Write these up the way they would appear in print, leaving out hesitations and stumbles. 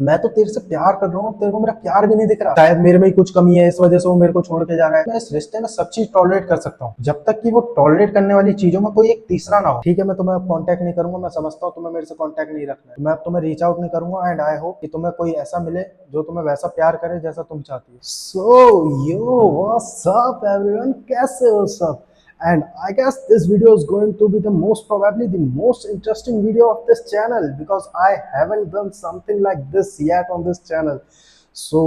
मैं तो तेरे से प्यार कर रहा हूँ, तेरे को मेरा प्यार भी नहीं दिख रहा। शायद मेरे में ही कुछ कमी है, इस वजह से वो मेरे को छोड़ के जा रहा है। मैं इस रिश्ते में सब चीज टॉलरेट कर सकता हूँ, जब तक कि वो टॉलरेट करने वाली चीजों में कोई एक तीसरा ना हो। ठीक है, मैं तुम्हें कांटेक्ट नहीं करूंगा, मैं समझता हूँ तुम्हें मेरे से कांटेक्ट नहीं रखना है, मैं अब तुम्हें रीच आउट नहीं करूंगा। एंड आई होप कि तुम्हें कोई ऐसा मिले जो तुम्हें वैसा प्यार करे जैसा तुम चाहती हो। सो यो व्हाट्स अप एवरीवन, कैसे हो सब? And I guess this video is going to be the most probably the most interesting video of this channel, because I haven't done something like this yet on this channel. So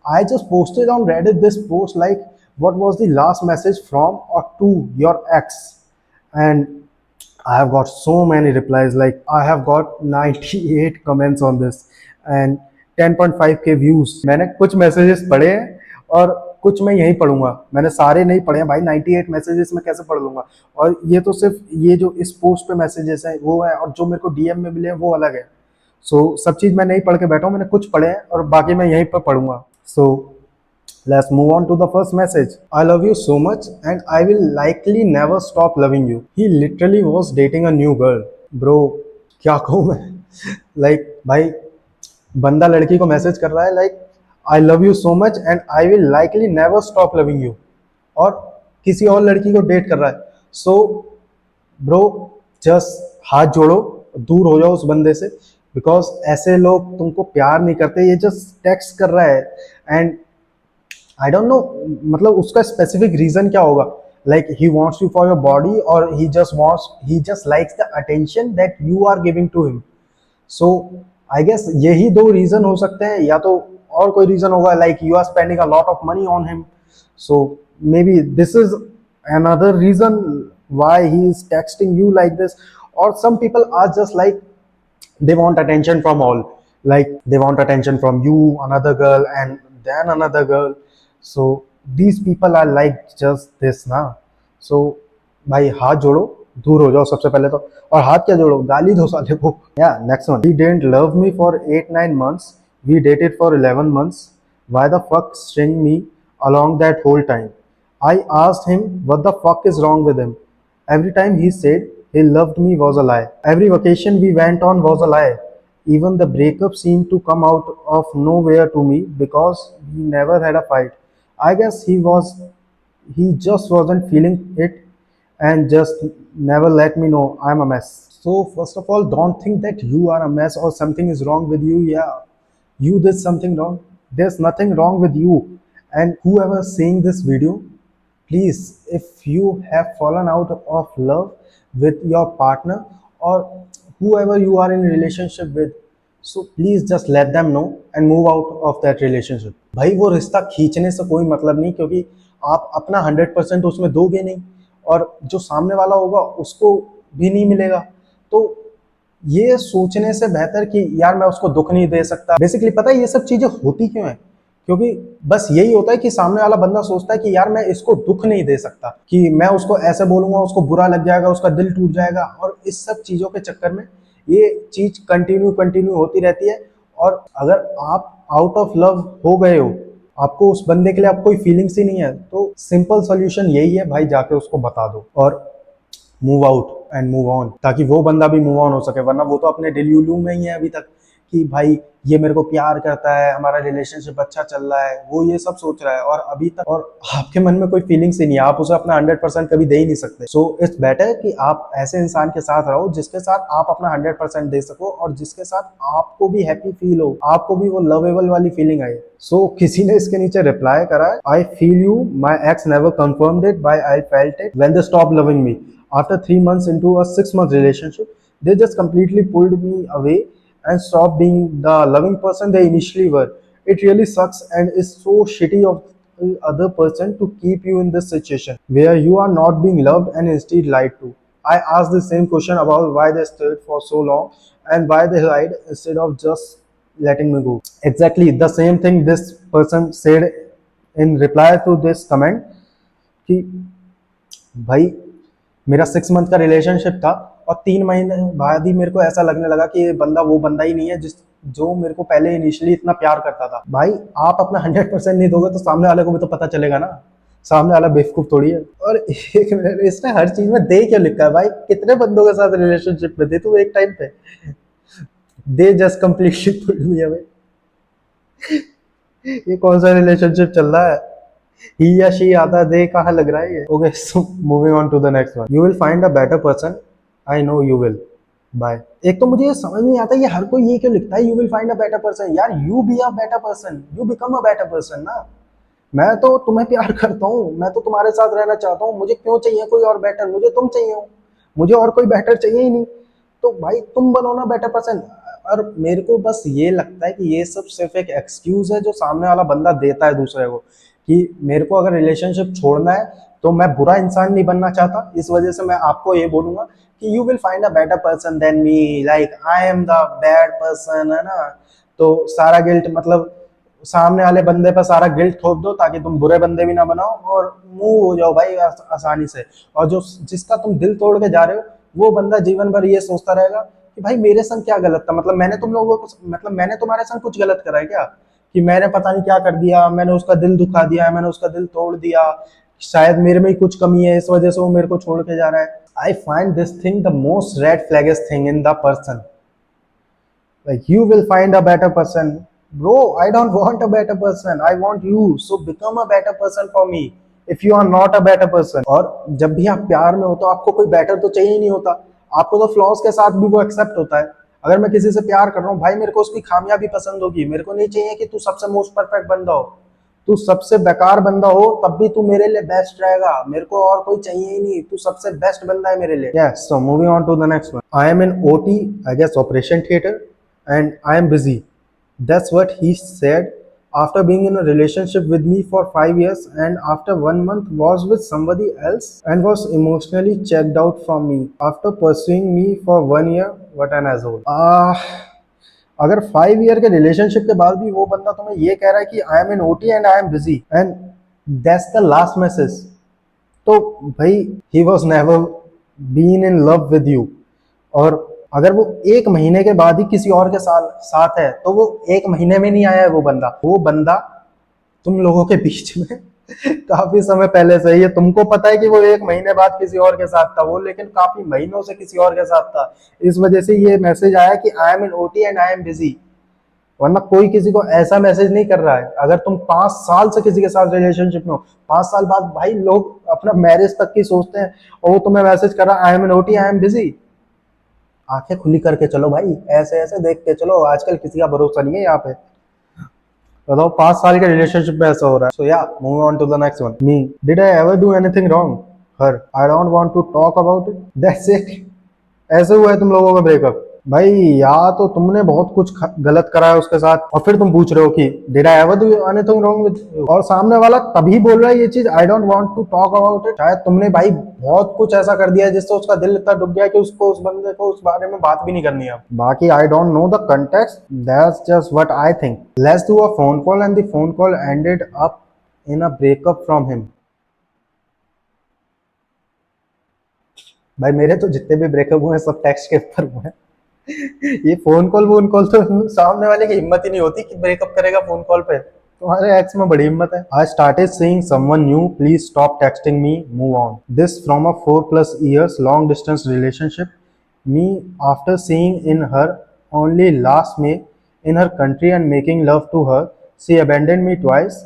I just posted on Reddit this post like, what was the last message from or to your ex? And I have got so many replies, like I have got 98 comments on this and 10.5k views. मैंने कुछ messages पढ़े हैं और कुछ मैं यही पढ़ूंगा, मैंने सारे नहीं पढ़े हैं भाई। 98 मैसेजेस में कैसे पढ़ लूंगा? और ये तो सिर्फ ये जो इस पोस्ट पे मैसेजेस हैं वो है, और जो मेरे को डीएम में मिले हैं वो अलग है। सो सब चीज मैं नहीं पढ़ के बैठा हूँ, मैंने कुछ पढ़े हैं और बाकी मैं यहीं पर पढ़ूंगा। सो let's move on to the first message. I love you so much and I will likely never stop loving you. He literally was dating a new girl. Bro, क्या कहूँ मैं? Like भाई, बंदा लड़की को मैसेज कर रहा है like, I love you so much and I will likely never stop loving you, और किसी और लड़की को डेट कर रहा है। सो ब्रो, जस्ट हाथ जोड़ो, दूर हो जाओ उस बंदे से, बिकॉज ऐसे लोग तुमको प्यार नहीं करते। ये जस्ट टेक्स्ट कर रहा है एंड आई डोंट नो, मतलब उसका स्पेसिफिक रीजन क्या होगा? Like he wants you for your body, और he just likes the attention that you are giving to him. So I guess यही दो रीजन हो सकते हैं, या तो और कोई रीजन होगा like you are spending a lot of money on him. So maybe this is another reason why he is texting you like this. Or some people are just like, they want attention from all, like they want attention from you, another girl, and then another girl. So these people are like just this ना। so भाई हाथ जोड़ो, दूर हो जाओ सबसे पहले तो। और हाथ क्या जोड़ो, गाली दो साले को। या next one, he didn't love me for 8-9 months, we dated for 11 months, why the fuck string me along that whole time? I asked him what the fuck is wrong with him. Every time he said he loved me was a lie. Every vacation we went on was a lie. Even the breakup seemed to come out of nowhere to me because we never had a fight. I guess he just wasn't feeling it and just never let me know I'm a mess. So first of all, don't think that you are a mess or something is wrong with you. Yeah, you did something wrong. There's nothing wrong with you. And whoever seeing this video, please, if you have fallen out of love with your partner or whoever you are in a relationship with, so please just let them know and move out of that relationship. भाई वो रिश्ता खींचने से कोई मतलब नहीं, क्योंकि आप अपना 100% उसमें दोगे नहीं, और जो सामने वाला होगा उसको भी नहीं मिलेगा। तो ये सोचने से बेहतर कि यार मैं उसको दुख नहीं दे सकता। बेसिकली पता है ये सब चीजें होती क्यों है? क्योंकि बस यही होता है कि सामने वाला बंदा सोचता है कि यार मैं इसको दुख नहीं दे सकता, कि मैं उसको ऐसे बोलूंगा उसको बुरा लग जाएगा, उसका दिल टूट जाएगा, और इस सब चीजों के चक्कर में ये चीज कंटिन्यू होती रहती है। और अगर आप आउट ऑफ लव हो गए हो, आपको उस बंदे के लिए आप कोई फीलिंग्स ही नहीं है, तो सिंपल सोल्यूशन यही है भाई, जाके उसको बता दो और move out and move on, ताकि वो बंदा भी मूव ऑन हो सके। वरना वो तो अपने डिल्यूलू में ही है अभी तक कि भाई ये मेरे को प्यार करता है, हमारा रिलेशनशिप अच्छा चल रहा है, वो ये सब सोच रहा है, और अभी तक और आपके मन में कोई फीलिंग्स ही नहीं है, आप उसे अपना 100% कभी दे ही नहीं सकते। सो इट्स बेटर कि आप ऐसे इंसान के साथ रहो जिसके साथ आप अपना 100% दे सको, और जिसके साथ आपको भी हैप्पी फील हो, आपको भी वो लवेबल वाली फीलिंग आए। सो किसी ने इसके नीचे रिप्लाई करा है, I feel you, my ex never confirmed it, by I felt it when they stop loving me. After 3 months into a 6 month relationship, they just completely pulled me away and stopped being the loving person they initially were. It really sucks and is so shitty of the other person to keep you in this situation where you are not being loved and instead lied to. I asked the same question about why they stayed for so long and why they lied instead of just letting me go. Exactly the same thing this person said in reply to this comment कि भाई मेरा 6 month का relationship था, और 3 महीने बाद ही मेरे को ऐसा लगने लगा कि ये बंदा वो बंदा ही नहीं है जो मेरे को पहले इनिशियली इतना प्यार करता था। भाई आप अपना 100% नहीं दोगे तो सामने वाले को भी तो पता चलेगा ना, सामने वाला बेवकूफ थोड़ी है। और एक मिनट, इसने हर चीज में दे क्यों लिखा है भाई? कितने बंदों के साथ रिलेशनशिप में दे तू एक टाइम पे? They just completely pulled me away. ये कौन सा रिलेशनशिप चल रहा है? ही या शी आता है, दे कहाँ लग रहा है ये? Okay, so moving on to the next one. You will find a better person, I know you will, bye. एक तो मुझे ये समझ नहीं आता, ये हर कोई ये क्यों लिखता है, you will find a better person. यार you be a better person, you become a better person ना। मैं तो तुम्हें प्यार करता हूँ, मैं तो तुम्हारे साथ रहना चाहता हूँ, मुझे क्यों चाहिए कोई और बेटर? मुझे तुम चाहिए हो, मुझे और कोई बेटर चाहिए ही नहीं। तो भाई तुम बनो ना बेटर पर्सन। और मेरे को बस ये लगता है कि ये सब सिर्फ एक एक्सक्यूज है जो सामने वाला बंदा देता है दूसरे को, कि मेरे को अगर रिलेशनशिप छोड़ना है तो मैं बुरा इंसान नहीं बनना चाहता, इस वजह से मैं आपको ये बोलूंगा कि you will find a better person than me, like I am the bad person, है ना। तो सारा गिल्ट, मतलब सामने वाले बंदे पर सारा गिल्ट थोप दो ताकि तुम बुरे बंदे भी ना बनाओ और मूव हो जाओ भाई आसानी से। और जो जिसका तुम दिल तोड़ के जा रहे हो, वो बंदा जीवन भर ये सोचता रहेगा कि भाई मेरे संग क्या गलत था, मतलब मैंने तुम लोगों को, मतलब मैंने तुम्हारे संग कुछ गलत करा है क्या, कि मैंने पता नहीं क्या कर दिया, मैंने उसका दिल दुखा दिया, मैंने उसका दिल तोड़ दिया, शायद मेरे में ही कुछ कमी है, इस वजह से वो मेरे को छोड़ के जा रहा है। I find this thing the most red flaggest thing in the person. Like you will find a better person. Bro, I don't want a better person. I want you. So become a better person for me. If you are not a better person. और जब भी आप प्यार में हो तो आपको कोई बेटर तो चाहिए ही नहीं होता, आपको तो फ्लॉज के साथ भी वो एक्सेप्ट होता है। अगर मैं किसी से प्यार कर रहा हूँ भाई, मेरे को उसकी खामियां भी पसंद होगी, मेरे को नहीं चाहिए कि तू सबसे मोस्ट परफेक्ट बंदा हो, तू सबसे बेकार बंदा हो तब भी तू मेरे लिए बेस्ट रहेगा, मेरे को और कोई चाहिए ही नहीं, तू सबसे बेस्ट बंदा है मेरे लिए। Yes, so moving on to the next one. I am in OT, I guess operation theatre, and I am busy. That's what he said after being in a relationship with me for 5 years and after 1 month was with somebody else and was emotionally checked out from me after pursuing me for 1 year. What an asshole. अगर 5 year के relationship के बाद भी वो बंदा तुम्हें ये कह रहा है कि I am in OT and I am busy and that's the last message, तो भाई he was never been in love with you. और अगर वो 1 महीने के बाद ही किसी और के साथ है तो वो 1 महीने में नहीं आया है, वो बंदा तुम लोगों के बीच में काफी समय पहले से ही है। तुमको पता है कि वो 1 महीने बाद किसी और के साथ था, वो लेकिन काफी महीनों से किसी और के साथ था, इस वजह से ये मैसेज आया कि I am in OT and I am busy. वरना कोई किसी को ऐसा मैसेज नहीं कर रहा है। अगर तुम 5 साल से किसी के साथ रिलेशनशिप में हो, 5 साल बाद भाई लोग अपना मैरिज तक की सोचते हैं, और वो तुम्हें मैसेज कर रहा है आई am in OT I am busy. आंखें खुली करके चलो भाई, ऐसे ऐसे देख के चलो, आजकल किसी का भरोसा नहीं है यहाँ पे। बताओ 5 साल के रिलेशनशिप में ऐसा हो रहा है। सो या move on to the next one. Me, did I ever do anything wrong? Her, I don't want to talk about it, that's it. ऐसे हुआ है तुम लोगों का ब्रेकअप? भाई या तो तुमने बहुत कुछ गलत करा है उसके साथ और फिर तुम पूछ रहे हो कि did I ever do anything wrong with you, और सामने वाला तभी बोल रहा है ये चीज I don't want to talk about it. शायद तुमने भाई बहुत कुछ ऐसा कर दिया है जिससे उसका दिल इतना डूब गया कि उसको, उस बंदे को उस बारे में बात भी नहीं करनी है। बाकी आई don't know the context, that's just what I think. Let's do a phone call and the phone call ended up in a breakup from him. भाई मेरे तो जितने भी ब्रेकअप हुए हैं सब टेक्स्ट के ऊपर हुए हैं। ये फोन कॉल तो सामने वाले की हिम्मत ही नहीं होती कि ब्रेकअप करेगा फोन कॉल पे। तुम्हारे एक्स में बड़ी हिम्मत है। I started seeing someone new, please stop texting me, move on. This from a 4+ years long distance relationship. Me, after seeing in her only last May in her country and making love to her, she abandoned me twice.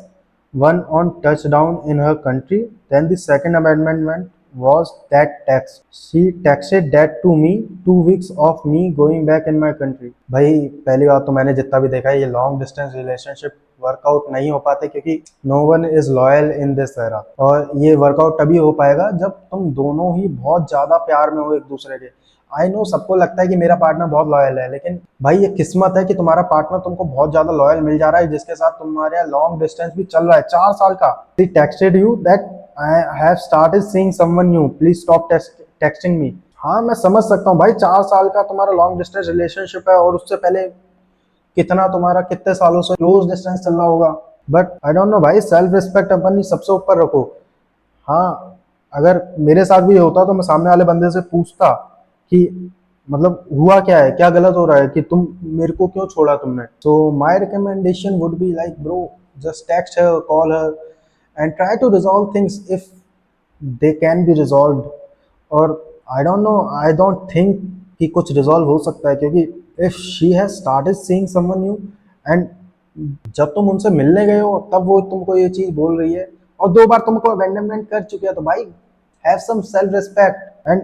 One on touchdown in her country, then the second abandonment was that text. She texted that to me 2 weeks of me going back in my country. भाई पहली बात तो मैंने जितना भी देखा है ये लॉन्ग डिस्टेंस रिलेशनशिप वर्कआउट नहीं हो पाते, क्योंकि no one is loyal in this era. और ये वर्कआउट तभी हो पाएगा जब तुम दोनों ही बहुत ज्यादा प्यार में हो एक दूसरे के। आई नो सबको लगता है कि मेरा पार्टनर बहुत लॉयल है, लेकिन भाई ये किस्मत है कि तुम्हारा पार्टनर तुमको बहुत ज्यादा लॉयल मिल जा रहा है, जिसके साथ तुम्हारे लॉन्ग डिस्टेंस भी चल रहा है 4 साल का। He texted you that I have started seeing someone new. Please stop texting me. हाँ मैं समझ सकता हूँ भाई, 4 साल का तुम्हारा लॉन्ग डिस्टेंस रिलेशनशिप है और उससे पहले कितना तुम्हारा कितने सालों से क्लोज डिस्टेंस चल रहा होगा। बट आई डोंट नो भाई, सेल्फ रिस्पेक्ट अपनी सबसे ऊपर रखो। हाँ अगर मेरे साथ भी ये होता तो मैं सामने वाले बंदे से पूछता कि मतलब हुआ क्या है, क्या गलत हो रहा है कि तुम मेरे को क्यों छोड़ा तुमने। So my recommendation would be like bro, just text her, call her and try to resolve things if they can be resolved. और I don't know, I don't think कि कुछ रिजॉल्व हो सकता है, क्योंकि if she has started seeing someone new and जब तुम उनसे मिलने गए हो तब वो तुमको ये चीज बोल रही है, और 2 बार तुमको अबैंडनमेंट कर चुके हैं, तो भाई have some self respect and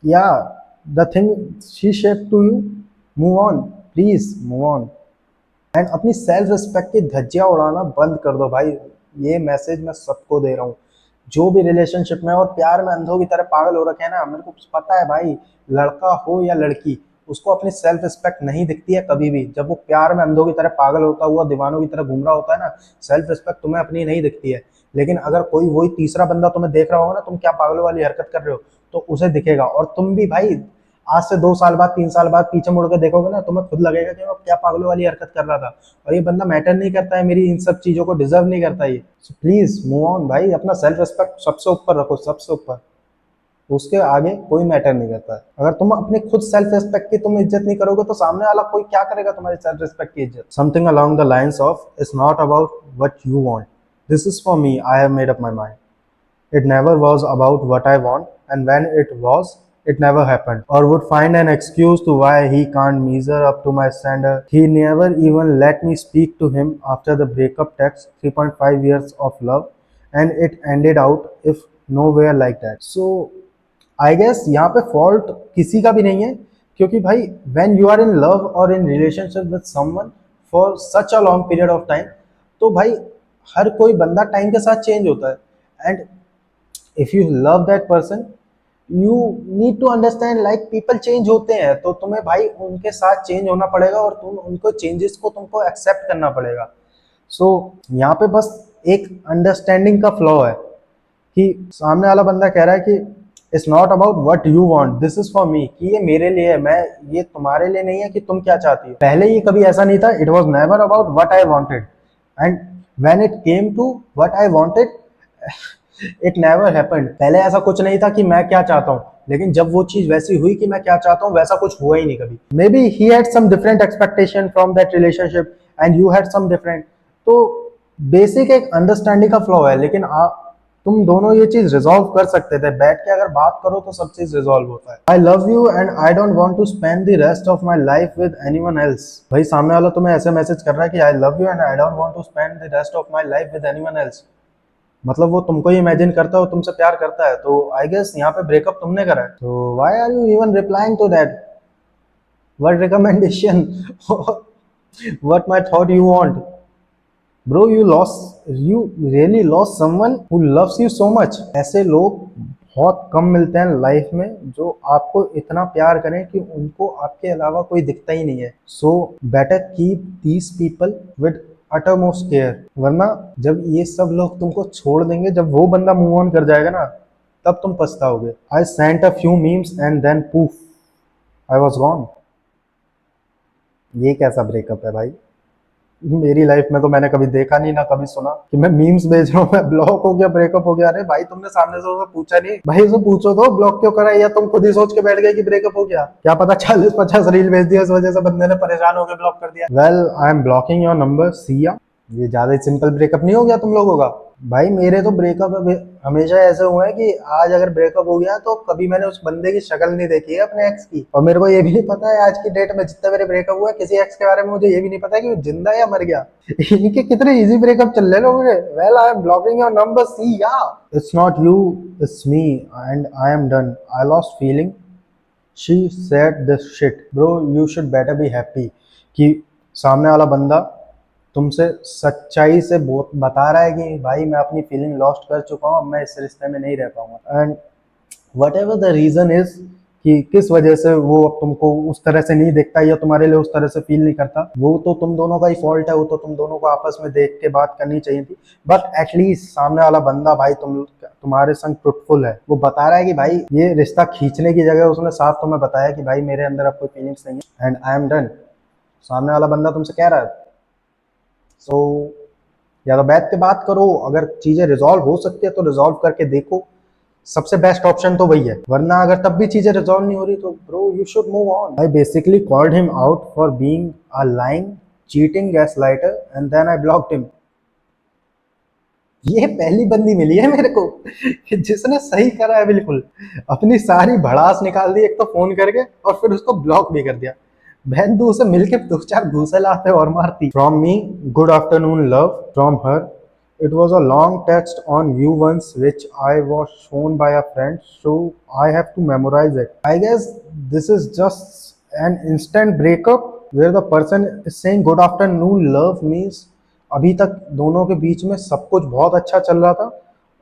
yeah the thing she shape to you, move on, please move on and अपनी सेल्फ रिस्पेक्ट की धज्जियां उड़ाना बंद कर दो भाई। ये मैसेज मैं सबको दे रहा हूँ जो भी रिलेशनशिप में और प्यार में अंधों की तरह पागल हो रखे हैं ना। मेरे को पता है भाई, लड़का हो या लड़की, उसको अपनी सेल्फ रिस्पेक्ट नहीं दिखती है कभी भी। जब वो प्यार में अंधों की तरह पागल होता हुआ दीवानों की तरह घूम रहा होता है ना, सेल्फ रिस्पेक्ट तुम्हें अपनी नहीं दिखती है। लेकिन अगर कोई वही तीसरा बंदा तुम्हें देख रहा होगा ना, तुम क्या पागलों वाली हरकत कर रहे हो, तो उसे दिखेगा। और तुम भी भाई आज से 2 साल बाद 3 साल बाद पीछे मुड़ के देखोगे ना, तुम्हें खुद लगेगा कि मैं क्या पागलों वाली हरकत कर रहा था, और ये बंदा मैटर नहीं करता है, मेरी इन सब चीजों को डिजर्व नहीं करता ये। सो प्लीज मूव ऑन भाई, अपना सेल्फ रिस्पेक्ट सबसे ऊपर रखो, सबसे ऊपर। उसके आगे कोई मैटर नहीं करता है। अगर तुम अपने खुद सेल्फ रिस्पेक्ट की तुम इज्जत नहीं करोगे, तो सामने वाला कोई क्या करेगा तुम्हारी सेल्फ रिस्पेक्ट की इज्जत। Something along the lines of its not about what you want, this is for me, I have made up my mind, it never was about what I want, and when it was, it never happened. Or would find an excuse to why he can't measure up to my standard. He never even let me speak to him after the breakup text, 3.5 years of love, and it ended out if nowhere like that. So I guess यहाँ पे fault किसी का भी नहीं है, क्योंकि भाई when you are in love और in relationship with someone for such a long period of time, तो भाई हर कोई बंदा टाइम के साथ चेंज होता है। And if you love that person, you need to understand like people change होते हैं, तो तुम्हें भाई उनके साथ चेंज होना पड़ेगा और तुम उनको चेंजेस को तुमको एक्सेप्ट करना पड़ेगा। सो यहाँ पे बस एक अंडरस्टैंडिंग का फ्लॉ है कि सामने वाला बंदा कह रहा है कि it's not about what you want, this is for me, कि ये मेरे लिए है, मैं, ये तुम्हारे लिए नहीं है कि तुम क्या चाहती हो। पहले ये कभी ऐसा नहीं था, it was never about what I wanted, and when it came to what I wanted, it never happened. पहले ऐसा कुछ नहीं था कि मैं क्या चाहता हूँ, लेकिन जब वो चीज वैसी हुई कि मैं क्या चाहता हूँ, वैसा कुछ हुआ ही नहीं कभी। Maybe he had some different expectation from that relationship and you had some different. तो बेसिक एक अंडरस्टैंडिंग का फ्लो है, लेकिन आप तुम दोनों ये चीज रिजॉल्व कर सकते थे, बैठ के अगर बात करो तो सब चीज रिजॉल्व होता है। I love you and I don't want to spend the rest of my life with anyone else. भाई सामने वाला तुम्हें ऐसे मैसेज कर रहा है कि I love you and I don't want to spend the rest of my life with anyone else, मतलब वो तुमको ही इमेजिन करता है, तुमसे प्यार करता है। तो आई गेस यहाँ पे ब्रेकअप तुमने करा है, तो why are you even replying to that, what recommendation, what my thought you want. Bro you really lost someone who loves you so much. ऐसे लोग बहुत कम मिलते हैं लाइफ में जो आपको इतना प्यार करें कि उनको आपके अलावा कोई दिखता ही नहीं है। So better keep these people with uttermost care, वरना जब ये सब लोग तुमको छोड़ देंगे, जब वो बंदा मूव ऑन कर जाएगा ना, तब तुम पछताओगे। I sent a few memes and then poof I was gone. ये कैसा ब्रेकअप है भाई, मेरी लाइफ में तो मैंने कभी देखा नहीं ना कभी सुना कि मैं मीम्स भेज रहा हूँ, मैं ब्लॉक हो गया, ब्रेकअप हो गया। अरे भाई तुमने सामने से उसे पूछा नहीं, भाई उसे पूछो तो ब्लॉक क्यों करा, या तुम खुद ही सोच के बैठ गए कि ब्रेकअप हो गया, क्या पता 40-50 रील भेज दिया, इस वजह से बंदे ने परेशान होकर ब्लॉक कर दिया। Well I am blocking your number, see ya. ये ज्यादा ही सिंपल ब्रेकअप नहीं हो गया तुम लोगों का। भाई मेरे तो ब्रेकअप हमेशा ऐसे हुए हैं कि आज अगर ब्रेकअप हो गया तो कभी मैंने उस बंदे की शक्ल नहीं देखी है अपने एक्स की, और मेरे को ये भी नहीं पता है आज की डेट में जितने मेरे ब्रेकअप हुए किसी एक्स के बारे में मुझे ये भी नहीं पता है कि वो जिंदा है या मर गया। इनके कितने इजी ब्रेकअप चल रहे लोगों के। Well I am blocking your number, see ya. It's not you, it's me and I am done, I lost feeling, she said this shit. Bro you should better be happy कि सामने वाला बंदा तुमसे सच्चाई से बता रहा है कि भाई मैं अपनी फीलिंग लॉस्ट कर चुका हूँ, मैं इस रिश्ते में नहीं रह पाऊंगा। And whatever the reason is कि किस वजह से वो अब तुमको उस तरह से नहीं देखता या तुम्हारे लिए उस तरह से फील नहीं करता, वो तो तुम दोनों का ही फॉल्ट है, वो तो तुम दोनों को आपस में देख के बात करनी चाहिए थी। बट एटलीस्ट सामने वाला बंदा भाई तुम्हारे संग ट्रुथफुल है, वो बता रहा है कि भाई ये रिश्ता खींचने की जगह उसने साफ तुम्हें बताया कि भाई मेरे अंदर अब कोई फीलिंग्स नहीं है एंड आई एम डन। सामने वाला बंदा तुमसे कह रहा है, सो या तो बैठ के बात करो, अगर चीजें रिजॉल्व हो सकती है तो रिजॉल्व करके देखो, सबसे बेस्ट ऑप्शन तो वही है। वरना अगर तब भी चीजें रिजॉल्व नहीं हो रही तो bro you should move on. I basically called him out for being a lying cheating gaslighter and then I blocked him. ये पहली बंदी मिली है मेरे को कि जिसने सही करा है, बिल्कुल अपनी सारी भड़ास निकाल दी, एक तो फोन करके और फिर उसको ब्लॉक भी कर दिया। बहन तू उसे मिलके दो चार घूसे लाते और मारती। From me good afternoon love, from her it was a long text on you once which I was shown by a friend, so I have to memorize it. I guess this is just an instant breakup where the person is saying good afternoon love means अभी तक दोनों के बीच में सब कुछ बहुत अच्छा चल रहा था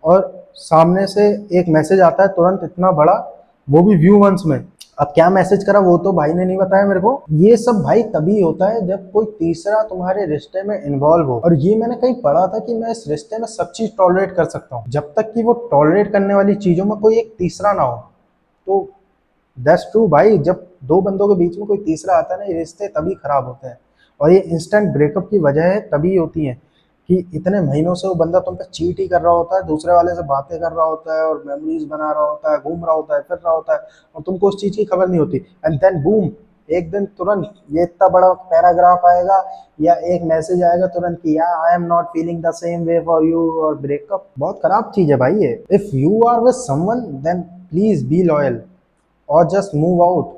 और सामने से एक मैसेज आता है तुरंत इतना बड़ा, वो भी व्यू वंस में। अब क्या मैसेज करा वो तो भाई ने नहीं बताया मेरे को। ये सब भाई तभी होता है जब कोई तीसरा तुम्हारे रिश्ते में इन्वॉल्व हो। और ये मैंने कहीं पढ़ा था कि मैं इस रिश्ते में सब चीज टॉलरेट कर सकता हूँ जब तक कि वो टॉलरेट करने वाली चीजों में कोई एक तीसरा ना हो। तो दैट्स ट्रू भाई, जब दो बंदों के बीच में कोई तीसरा आता है ना, ये रिश्ते तभी खराब होते हैं। और ये इंस्टेंट ब्रेकअप की वजह तभी होती है कि इतने महीनों से वो बंदा तुम पे चीट ही कर रहा होता है, दूसरे वाले से बातें कर रहा होता है और मेमोरीज बना रहा होता है, घूम रहा होता है, फिर रहा होता है, और तुमको उस चीज की खबर नहीं होती। एंड देन बूम, एक दिन तुरंत ये इतना बड़ा पैराग्राफ आएगा या एक मैसेज आएगा तुरंत कि या I am not feeling the same way for you, और ब्रेकअप बहुत खराब चीज है भाई ये। If you are with someone then please be loyal और जस्ट मूव आउट।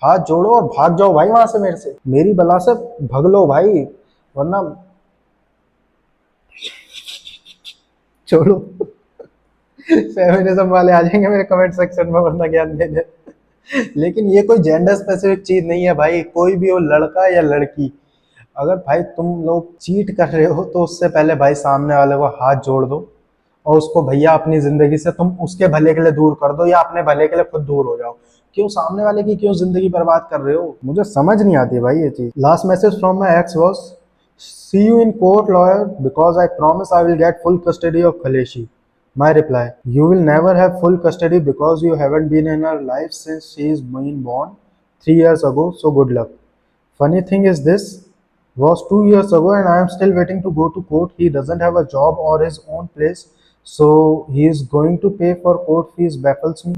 हाथ जोड़ो और भाग जाओ भाई वहां से, मेरे से, मेरी बला से भग लो भाई, वरना छोड़ो। फेमिनिज्म वाले आ जाएंगे मेरे कमेंट सेक्शन में वरना ज्ञान देने। लेकिन ये कोई जेंडर स्पेसिफिक चीज नहीं है भाई, कोई भी हो, लड़का या लड़की, अगर भाई तुम लोग चीट कर रहे हो तो उससे पहले भाई सामने वाले को हाथ जोड़ दो और उसको भैया अपनी जिंदगी से तुम उसके भले के लिए दूर कर दो या अपने भले के लिए खुद दूर हो जाओ। क्यों सामने वाले की क्यों जिंदगी बर्बाद कर रहे हो, मुझे समझ नहीं आती भाई ये चीज। Last message from my x was see you in court lawyer because I promise I will get full custody of Khaleshi. My reply, you will never have full custody because you haven't been in her life since she is been born 3 years ago, so good luck. Funny thing is this was 2 years ago and I am still waiting to go to court. He doesn't have a job or his own place, so he is going to pay for court fees, baffles me.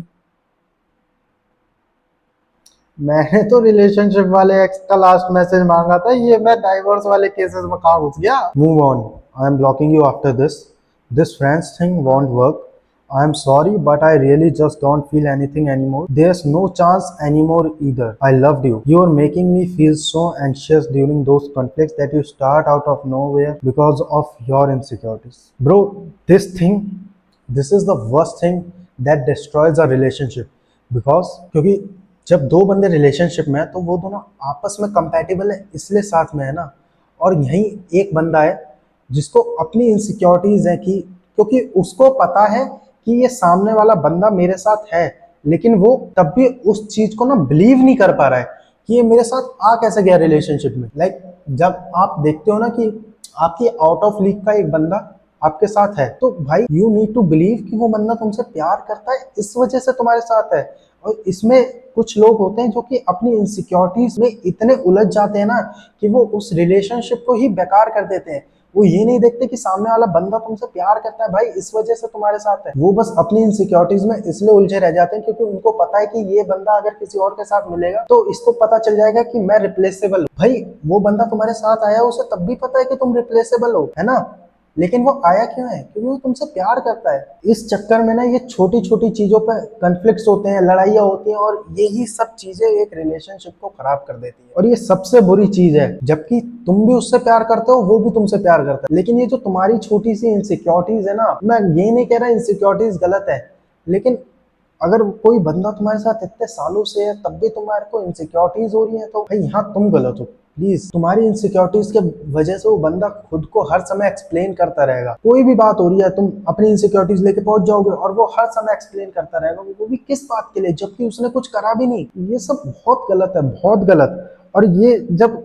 मैंने तो relationship वाले x का last message मांगा था, ये मैं divorce वाले cases में कहाँ घुस गया। Move on, I am blocking you after this friends thing want work. I am sorry, but I really just don't feel anything anymore. There's no chance anymore either. I loved you. You are making me feel so anxious during those conflicts that you start out of nowhere because of your insecurities. Bro, this is the worst thing that destroys a relationship. Because क्योंकि जब दो बंदे relationship में है तो वो दोनों आपस में कंपैटिबल है इसलिए साथ में है ना। और यही एक बंदा है जिसको अपनी इनसिक्योरिटीज है कि क्योंकि उसको पता है कि ये सामने वाला बंदा मेरे साथ है, लेकिन वो तब भी उस चीज को ना बिलीव नहीं कर पा रहा है कि ये मेरे साथ आ कैसे गया रिलेशनशिप में। लाइक जब आप देखते हो ना कि आपकी आउट ऑफ लीग का एक बंदा आपके साथ है तो भाई यू नीड टू बिलीव कि वो बंदा तुमसे प्यार करता है, इस वजह से तुम्हारे साथ है। और इसमें कुछ लोग होते हैं जो कि अपनी इनसिक्योरिटीज में इतने उलझ जाते हैं ना कि वो उस रिलेशनशिप को ही बेकार कर देते हैं। वो ये नहीं देखते कि सामने वाला बंदा तुमसे प्यार करता है भाई, इस वजह से तुम्हारे साथ है। वो बस अपनी इनसिक्योरिटीज में इसलिए उलझे रह जाते हैं क्योंकि उनको पता है कि ये बंदा अगर किसी और के साथ मिलेगा तो इसको पता चल जाएगा कि मैं रिप्लेसेबल हूँ। भाई वो बंदा तुम्हारे साथ आया, उसे तब भी पता है कि तुम रिप्लेसेबल हो, है ना, लेकिन वो आया क्यों है? क्योंकि वो तुमसे प्यार करता है। इस चक्कर में ना ये छोटी छोटी चीजों पे कन्फ्लिक्ट्स होते हैं, लड़ाइयाँ होती हैं, और यही सब चीजें एक रिलेशनशिप को खराब कर देती है। और ये सबसे बुरी चीज है, जबकि तुम भी उससे प्यार करते हो, वो भी तुमसे प्यार करता है, लेकिन ये जो तुम्हारी छोटी सी इनसिक्योरिटीज है ना, मैं ये नहीं कह रहा इनसिक्योरिटीज गलत है, लेकिन अगर कोई बंदा तुम्हारे साथ इतने सालों से है तब भी तुम्हारे को इनसिक्योरिटीज हो रही है तो भाई यहाँ तुम गलत हो। प्लीज, तुम्हारी इनसिक्योरिटीज के वजह से वो बंदा खुद को हर समय एक्सप्लेन करता रहेगा। कोई भी बात हो रही है तुम अपनी इनसिक्योरिटीज लेके पहुंच जाओगे और वो हर समय एक्सप्लेन करता रहेगा, वो भी किस बात के लिए, जबकि उसने कुछ करा भी नहीं। ये सब बहुत गलत है, बहुत गलत। और ये जब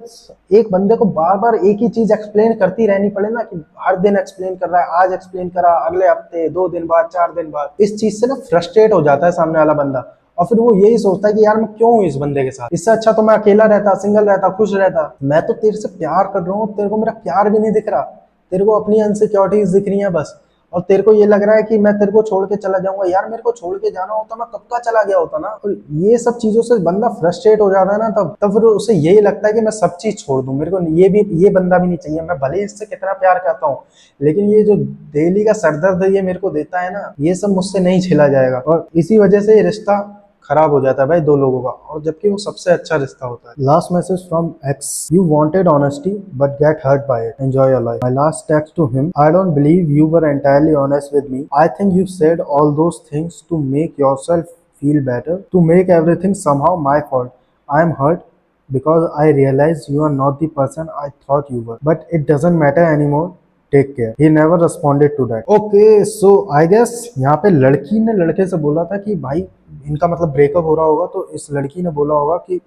एक बंदे को बार बार एक ही चीज एक्सप्लेन करती रहनी पड़े ना, कि हर दिन एक्सप्लेन कर रहा है, आज एक्सप्लेन करा, अगले हफ्ते, 2 दिन बाद, 4 दिन बाद, इस चीज से ना फ्रस्ट्रेट हो जाता है सामने वाला बंदा। और फिर वो यही सोचता है कि यार मैं क्यों हूँ इस बंदे के साथ, इससे अच्छा तो मैं अकेला रहता, सिंगल रहता, खुश रहता। मैं तो तेरे से प्यार कर रहा हूँ, तेरे को मेरा प्यार भी नहीं दिख रहा, तेरे को अपनी इनसिक्योरिटीज दिख रही है बस। और तेरे को ये लग रहा है कि मैं तेरे को छोड़ के चला जाऊंगा। यार मेरे को छोड़ के जाना होता मैं कब का चला गया होता ना। और ये सब चीजों से बंदा फ्रस्ट्रेट हो जाता है ना, तब फिर उसे यही लगता है कि मैं सब चीज छोड़ दूं, मेरे को ये बंदा भी नहीं चाहिए। मैं भले ही इससे कितना प्यार करता हूँ, लेकिन ये जो डेली का सरदर्द ये मेरे को देता है ना, ये सब मुझसे नहीं झेला जाएगा। और इसी वजह से ये रिश्ता खराब हो जाता है भाई दो लोगों का, और जबकि वो सबसे अच्छा रिश्ता होता है। Last message from ex, you wanted honesty but get hurt by it, enjoy your life. My last text to him, I don't believe you were entirely honest with me, I think you said all those things to make yourself feel better, to make everything somehow my fault, I am hurt because I realize you are not the person I thought you were. But it doesn't matter anymore. Take care. He never responded to that. Okay, so I guess यहाँ पे लड़की ने लड़के से बोला था कि भाई इनका मतलब ब्रेकअप हो रहा होगा, तो इस लड़की ने बोला होगा कि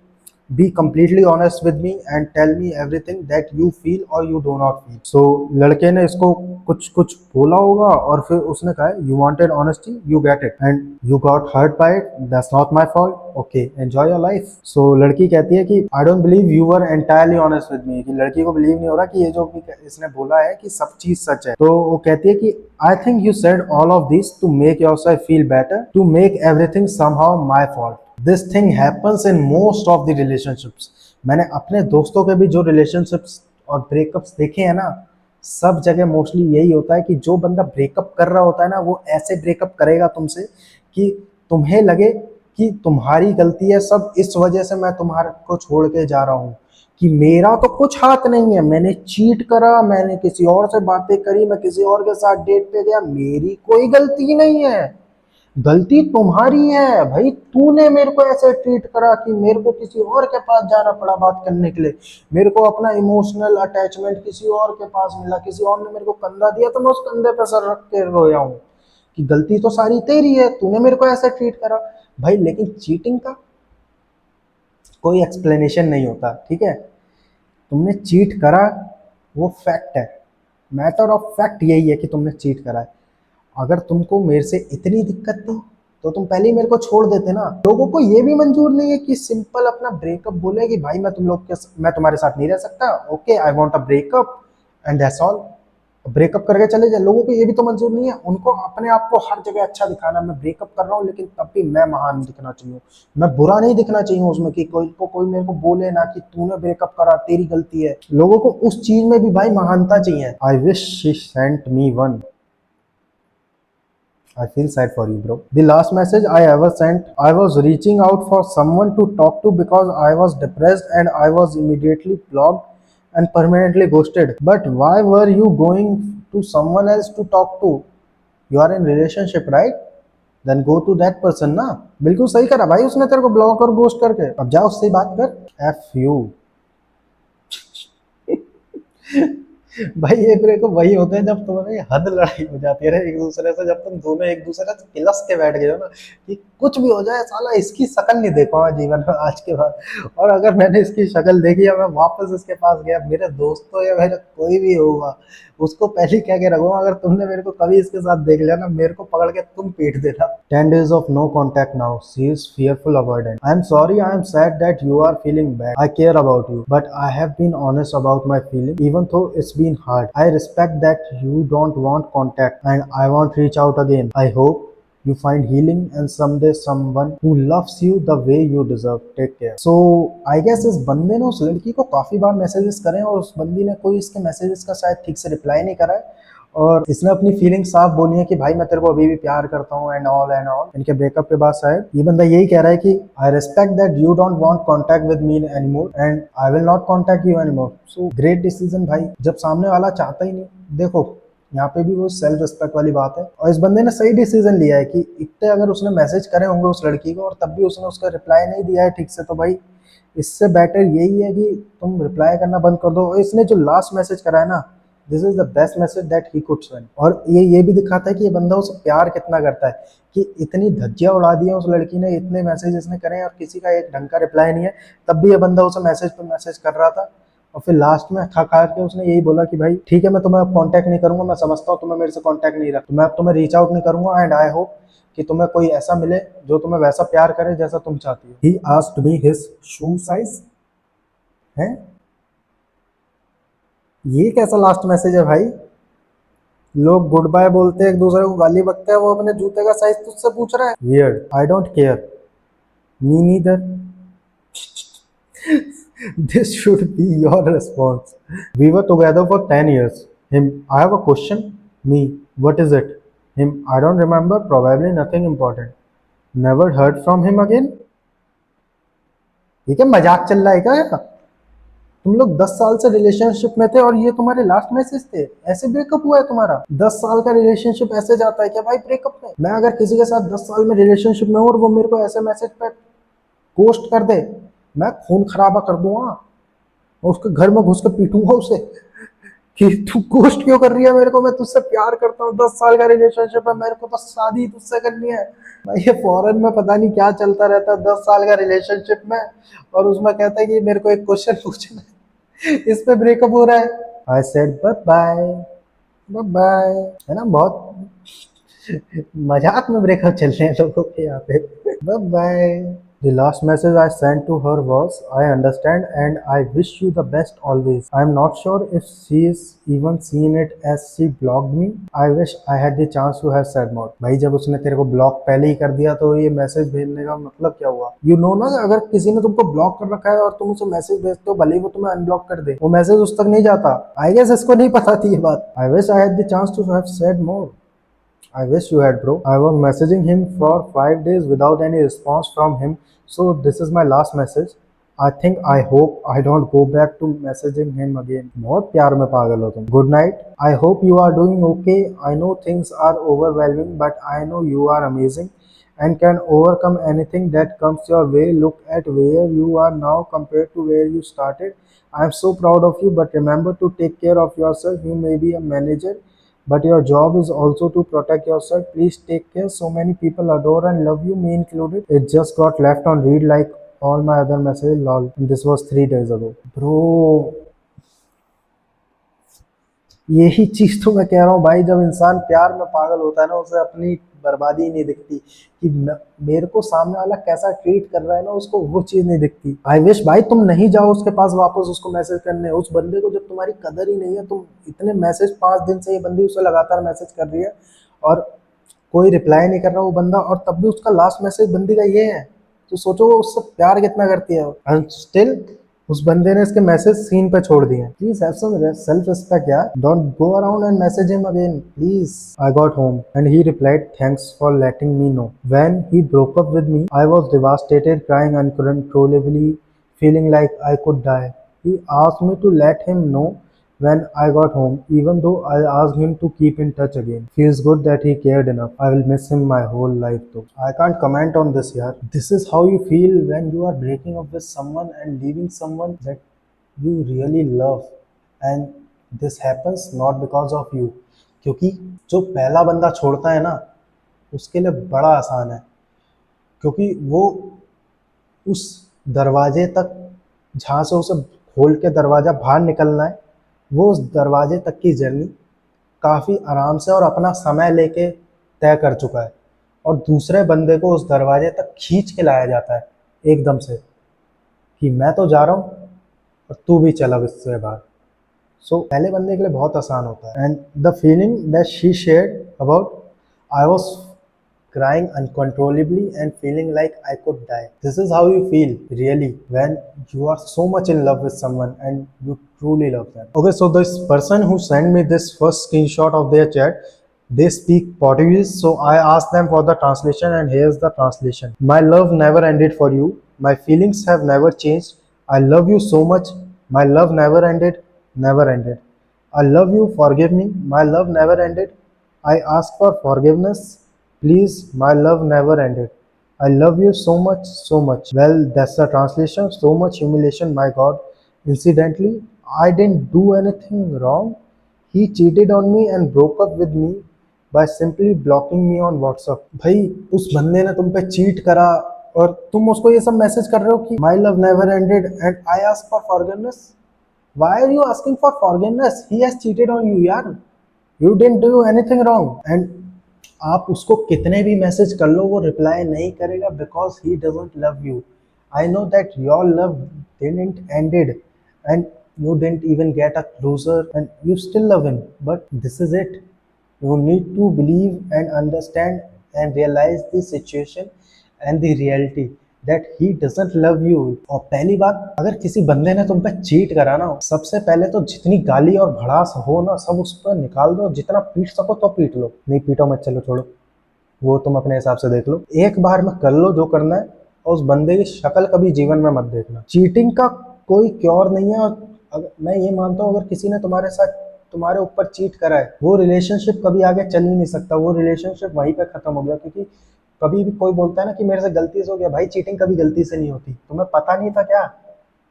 be completely honest with me and tell me everything that you feel or you do not feel. So लड़के ने इसको कुछ कुछ बोला होगा और फिर उसने कहा you wanted honesty, you get it and you got hurt by it, that's not my fault, okay enjoy your life. So लड़की कहती है कि I don't believe you were entirely honest with me, कि लड़की को बिलीव नहीं हो रहा कि ये जो भी इसने बोला है कि सब चीज सच है। तो वो कहती है कि I think you said all of this to make yourself feel better, to make everything somehow my fault. This thing happens in most of the relationships. मैंने अपने दोस्तों के भी जो रिलेशनशिप्स और ब्रेकअप्स देखे हैं ना, सब जगह मोस्टली यही होता है कि जो बंदा ब्रेकअप कर रहा होता है ना, वो ऐसे ब्रेकअप करेगा तुमसे कि तुम्हें लगे कि तुम्हारी गलती है सब, इस वजह से मैं तुम्हारे को छोड़ के जा रहा हूँ, कि मेरा तो कुछ हाथ नहीं है, मैंने चीट करा, मैंने किसी और से बातें करी, मैं किसी और के साथ डेट पे गया, मेरी कोई गलती नहीं है, गलती तुम्हारी है भाई, तूने मेरे को ऐसे ट्रीट करा कि मेरे को किसी और के पास जाना पड़ा बात करने के लिए, मेरे को अपना इमोशनल अटैचमेंट किसी और के पास मिला, किसी और ने मेरे को कंधा दिया तो मैं उस कंधे पे सर रख के रोया हूँ, कि गलती तो सारी तेरी है, तूने मेरे को ऐसे ट्रीट करा भाई। लेकिन चीटिंग का कोई एक्सप्लेनेशन नहीं होता, ठीक है, तुमने चीट करा वो फैक्ट है, मैटर ऑफ फैक्ट यही है कि तुमने चीट करा है। अगर तुमको मेरे से इतनी दिक्कत थी तो तुम पहले ही मेरे को छोड़ देते ना। लोगों को ये भी मंजूर नहीं है कि सिंपल अपना ब्रेकअप बोले कि भाई मैं तुम्हारे साथ नहीं रह सकता, okay I want a breakup and that's all, breakup करके चले जाए। लोगों को ये भी तो मंजूर नहीं है, उनको अपने आप को हर जगह अच्छा दिखाना, मैं ब्रेकअप कर रहा हूँ लेकिन तब भी मैं महान दिखना चाहिए, मैं बुरा नहीं दिखना चाहिए उसमें, कि कोई मेरे को बोले ना कि तूने ब्रेकअप करा तेरी गलती है। लोगों को उस चीज में भी भाई महानता चाहिए। I wish she sent me one, I feel sad for you, bro. The last message I ever sent, I was reaching out for someone to talk to because I was depressed and I was immediately blocked and permanently ghosted. But why were you going to someone else to talk to? You are in relationship, right? Then go to that person ना। बिल्कुल सही करा भाई उसने तेरे को block और ghost करके, अब जा उससे बात कर। F you। भाई ये ब्रेक वही होते हैं जब तुम्हारी हद लड़ाई हो जाती है एक दूसरे से, जब तुम दोनों एक दूसरे से किलस के बैठ गए हो ना कि कुछ भी हो जाए साला इसकी शक्ल नहीं देखा जीवन में आज के बाद, और अगर मैंने इसकी शक्ल देखी या मैं वापस इसके पास गया, मेरे दोस्तों या मेरा कोई भी होगा उसको पहले कह के रखूंगा, अगर तुमने मेरे को कभी इसके साथ देख लिया ना, मेरे को पकड़ के तुम पीट देना। 10 days of no contact now. She is fearful avoidant. I am sorry, I am sad that you are feeling bad. I care about you, but I have been honest about my feeling, even though it's been hard. I respect that you don't want contact, and I won't reach out again. I hope you find healing and someday someone who loves you the way you deserve. Take care. So I guess इस बंदे ने उस लड़की को काफी बार messages करे और उस बंदी ने कोई इसके मैसेजेस का शायद ठीक से रिप्लाई नहीं करा है, और इसने अपनी फीलिंग साफ बोली है कि भाई मैं तेरे को अभी भी प्यार करता हूँ एंड ऑल एंड ऑल। इनके ब्रेकअप के बाद शायद ये बंदा यही कह रहा है कि I respect that you don't want contact with me anymore and I will not contact you anymore. So great decision भाई, जब सामने वाला चाहता ही नहीं। देखो यहाँ पे भी वो सेल्फ रिस्पेक्ट वाली बात है, और इस बंदे ने सही डिसीजन लिया है कि इतने अगर उसने मैसेज करे होंगे उस लड़की को और तब भी उसने उसका रिप्लाई नहीं दिया है ठीक से, तो भाई इससे बेटर यही है कि तुम रिप्लाई करना बंद कर दो। इसने जो लास्ट मैसेज करा है ना, this is the best message that he could send, और ये भी दिखाता है कि ये बंदा उसे प्यार कितना करता है, कि इतनी धज्जियां उड़ा दी है उस लड़की ने, इतने मैसेज इसने करे और किसी का एक ढंग का रिप्लाई नहीं है, तब भी ये बंदा उसे मैसेज पे मैसेज कर रहा था, और फिर लास्ट में खा खा के उसने यही बोला कि भाई ठीक है मैं तुम्हें अब कांटेक्ट नहीं करूंगा, मैं समझता हूँ तुम्हें मेरे से कांटेक्ट नहीं रहा, तो मैं अब तुम्हें रीच आउट नहीं करूंगा एंड आई होप कि तुम्हें कोई ऐसा मिले जो तुम्हें वैसा प्यार करे जैसा तुम चाहती हो। He asked me his shoe size है, ये कैसा लास्ट मैसेज है भाई? लोग गुड बाय बोलते हैं एक दूसरे को गाली बकते हैं, वो अपने जूते का साइज तुझसे पूछ रहा है, weird. I don't care, me neither. This should be your response. We were together for 10 years. Him, I have a question. Me, what is it? Him, I don't remember, probably nothing important. Never heard from him again. ये क्या मजाक चल रहा है क्या? तुम लोग 10 साल से रिलेशनशिप में थे और ये तुम्हारे लास्ट मैसेज थे? ऐसे ब्रेकअप हुआ है तुम्हारा? 10 साल का रिलेशनशिप ऐसे जाता है क्या भाई ब्रेकअप में? मैं अगर किसी के साथ 10 साल में रिलेशनशिप में हूँ और वो मेरे को ऐसे मैसेज पे पोस्ट कर दे, मैं खून खराबा कर दूंगा और उसके घर में घुस के पीटूंगा उसे कि तू गोश्त क्यों कर रही है मेरे को, मैं तुझसे प्यार करता हूँ, 10 साल का रिलेशनशिप है, मेरे को तो शादी तुझसे करनी है। भाई ये फॉरेन में पता नहीं क्या चलता रहता है 10 साल का रिलेशनशिप में, और उसमें कहता है कि मेरे को एक क्वेश्चन पूछना है, इस पे ब्रेकअप हो रहा है। I said bye bye, bye bye, है ना? बहुत मजाक में ब्रेकअप चल रहे हैं लोगों के यहाँ पे। Bye bye. The last message I sent to her was, I understand and I wish you the best always. I am not sure if she is even seen it as she blocked me. I wish I had the chance to have said more. भाई जब उसने तेरे को block पहले ही कर दिया तो ये मैसेज भेजने का मतलब क्या हुआ? यू नो ना, अगर किसी ने तुमको ब्लॉक कर रखा है और तुम उसे मैसेज भेजते हो, भले ही वो तुम्हें अनब्लॉक कर दे, वो मैसेज उस तक नहीं जाता। आई गेस इसको नहीं पता थी ये बात। I wish I had the chance to have said more. I wish you had, bro. I was messaging him for 5 days without any response from him. So this is my last message. I hope I don't go back to messaging him again. बहुत प्यार में पागल हो तुम। Good night. I hope you are doing okay. I know things are overwhelming, but I know you are amazing and can overcome anything that comes your way. Look at where you are now compared to where you started. I am so proud of you, but remember to take care of yourself. You may be a manager, but your job is also to protect yourself. Please take care. So many people adore and love you, me included. It just got left on read like all my other messages. Lol. And this was 3 days ago. Bro, यही चीज तो मैं कह रहा हूँ भाई, जब इंसान प्यार में पागल होता है ना, उसे अपनी बर्बादी नहीं दिखती कि मेरे को सामने वाला कैसा ट्रीट कर रहा है ना, उसको वो चीज नहीं दिखती। आई विश भाई तुम नहीं जाओ उसके पास वापस उसको मैसेज करने, उस बंदे को जब तुम्हारी कदर ही नहीं है, तुम इतने मैसेज 5 दिन से ये बंदी उसे लगातार मैसेज कर रही है और कोई रिप्लाई नहीं कर रहा वो बंदा, और तब भी उसका लास्ट मैसेज बंदी का ये है, तो सोचो वो उससे प्यार कितना करती है। एंड स्टिल उस बंदे ने इसके मैसेज सीन पे छोड़ दिए। Please have some self respect यार, don't go around and message him again please. I got home and he replied thanks for letting me know. When he broke up with me I was devastated, crying uncontrollably, feeling like I could die. He asked me to let him know when I got home, even though I asked him to keep in touch again. Feels good that he cared enough. I will miss him my whole life though. I can't comment on this yaar. This is how you feel when you are breaking up with someone and leaving someone that you really love, and this happens not because of you. क्योंकि जो पहला बंदा छोड़ता है ना, उसके लिए बड़ा आसान है, क्योंकि वो उस दरवाजे तक जहाँ से उसे खोल के दरवाज़ा बाहर निकलना है, वो उस दरवाजे तक की जर्नी काफ़ी आराम से और अपना समय लेके तय कर चुका है, और दूसरे बंदे को उस दरवाजे तक खींच के लाया जाता है एकदम से कि मैं तो जा रहा हूँ और तू भी चल अब इससे बाहर। सो पहले बंदे के लिए बहुत आसान होता है। And the feeling that she shared about, I was crying uncontrollably and feeling like I could die. This is how you feel really when you are so much in love with someone and you truly love them. Okay, so this person who sent me this first screenshot of their chat, they speak Portuguese, so I asked them for the translation, and here's the translation. My love never ended for you. My feelings have never changed. I love you so much. My love never ended, never ended. I love you, forgive me. My love never ended. I ask for forgiveness. Please, my love never ended. I love you so much, so much. Well, that's the translation. So much humiliation, my God. Incidentally, I didn't do anything wrong. He cheated on me and broke up with me by simply blocking me on WhatsApp. भाई उस बंदे ने तुम पे cheat करा और तुम उसको ये सब मैसेज कर रहे हो कि my love never ended and I ask for forgiveness. Why are you asking for forgiveness? He has cheated on you यार, you didn't do anything wrong. And आप उसको कितने भी मैसेज कर लो वो रिप्लाई नहीं करेगा because he doesn't love you. I know that your love didn't ended and you didn't even get a closer and you still love him, but this is it. You need to believe and understand and realize the situation and the reality that he doesn't love you. और पहली बात, अगर किसी बंदे ने तुम पे cheat करा ना, सबसे पहले तो जितनी गाली और भड़ास हो ना सब उस पर निकाल दो, जितना पीट सको तो पीट लो, नहीं पीटो मत, चलो छोड़ो। वो तुम अपने हिसाब से देख लो, एक बार में कर लो जो करना है, और उस बंदे की शक्ल कभी जीवन में मत देखना। चीटिंग का कोई क्योर नहीं है, और मैं ये मानता हूँ अगर किसी ने तुम्हारे साथ, तुम्हारे ऊपर चीट करा है, वो रिलेशनशिप कभी आगे चल ही नहीं सकता, वो रिलेशनशिप वहीं पे खत्म हो गया। क्योंकि कभी भी कोई बोलता है ना कि मेरे से गलती से हो गया, भाई चीटिंग कभी गलती से नहीं होती। तुम्हें पता नहीं था क्या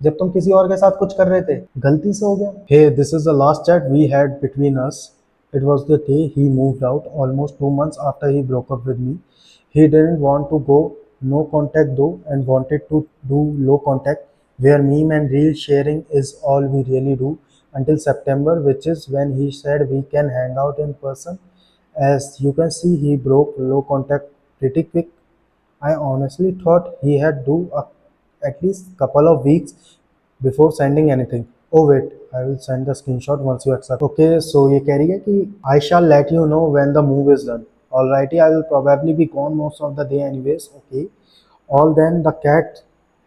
जब तुम किसी और के साथ कुछ कर रहे थे? गलती से हो गया। Hey, this is the last chat we had between us. It was the day he moved out almost 2 months after he broke up with me. He didn't want to go no contact though and wanted to do low contact where meme and reel sharing is all we really do until September, which is when he said we can hang out in person. As you can see, he broke low contact pretty quick. I honestly thought he had do at least couple of weeks before sending anything. Oh wait, I will send the screenshot once you accept. Okay, so ये कह रही है कि I shall let you know when the move is done. Alrighty, I will probably be gone most of the day anyways. Okay. All then the cat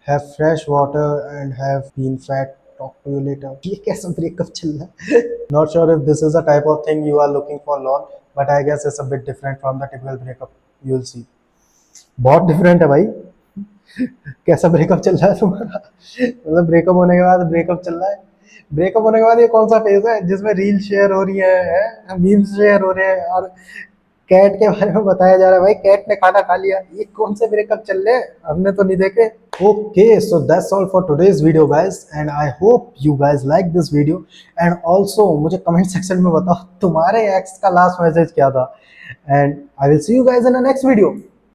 have fresh water and have been fat. Talk to you later. ये कैसा breakup चल रहा है? Not sure if this is a type of thing you are looking for, lol, but I guess it's a bit different from the typical breakup. You'll see. बहुत different है भाई। कैसा breakup चल रहा है तुम्हारा? मतलब ब्रेकअप होने के बाद ब्रेकअप चल रहा है? ब्रेकअप होने के बाद ये कौन सा फेज है जिसमें रील शेयर हो रही है, मीम्स शेयर हो रहे हैं, और कैट के बारे में बताया जा रहा है भाई कैट ने खाना खा लिया? ये कौन से ब्रेकअप चल रहे हैं? हमने तो नहीं देखे। Okay, so that's all for today's video guys, and I hope you guys like this video. And also मुझे कमेंट सेक्शन में बताओ तुम्हारे एक्स का लास्ट मैसेज क्या था, and I will see you guys in the next video.